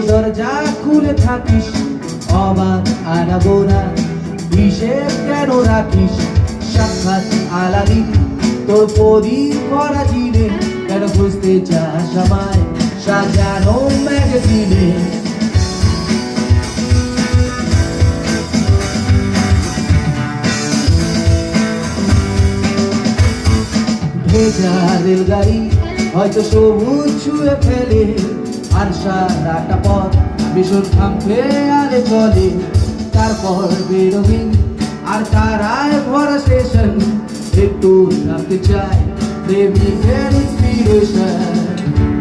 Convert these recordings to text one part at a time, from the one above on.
দরজা খুলে থাকিস, অবাক আনাবো না, হিসেব কেন রাখিস? সাক্ষাৎ আলাদা তোর প্রদীপ ভরা জিনে, কেন খুঁজতে চাস আমায় সাজানো ম্যাগাজিনে? ভেজা রেলগাড়ি হয়তো সবুজ ছুঁয়ে ফেলে, আর সারাটা পথ ভীষণ থামতে আলে চলে। তারপর বেরোবি আর তারায় ভরা স্টেশন, একটু থাকতে চাই প্রেমিকের ইন্সপিরেশন।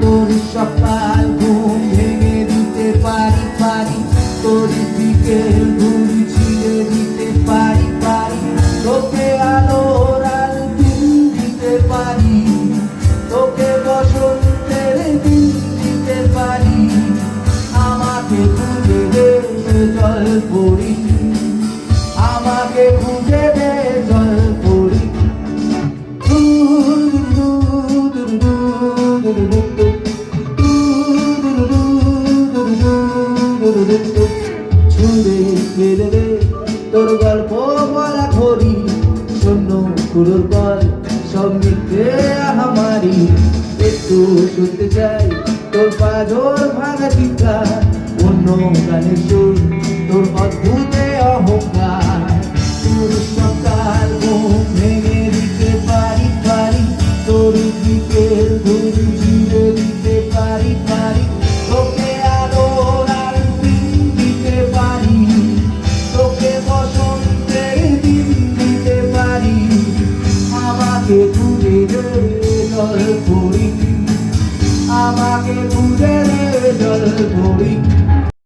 তোর সকাল ঘুম ভেঙে দিতে পারি পারি, তোর দিকের ঘুরি ছিঁড়ে দিতে পারি পারি, তোকে আলোর আর দিন দিতে পারি, তোকে বসন্তের দিন দিতে পারি। আমাকে খুঁজে দে জল পড়ি, আমাকে খুঁজে দে জল পড়ি। ছুঁড়ে ফেলে দে তোর গল্প বলা ঘড়ি, শূন্য পুরোর গল সব মিথ্যে আহামারি। একটু শুনতে চাই তোর পাঁজর ভাঙা চিৎকার, অন্য গানের সুর তোর অদ্ভুত অহংকার। তোর সকাল ঘুম ভেঙে দিতে পারি পারি, তোর দিকের ঘুরি ছিঁড়ে দিতে পারি পারি, তোকে আলোর আর দিন দিতে পারি, তোকে বসন্তের দিন দিতে পারি। আমাকে খুঁজে দে জল পড়ি, আমাকে খুঁজে দে জল পড়ি।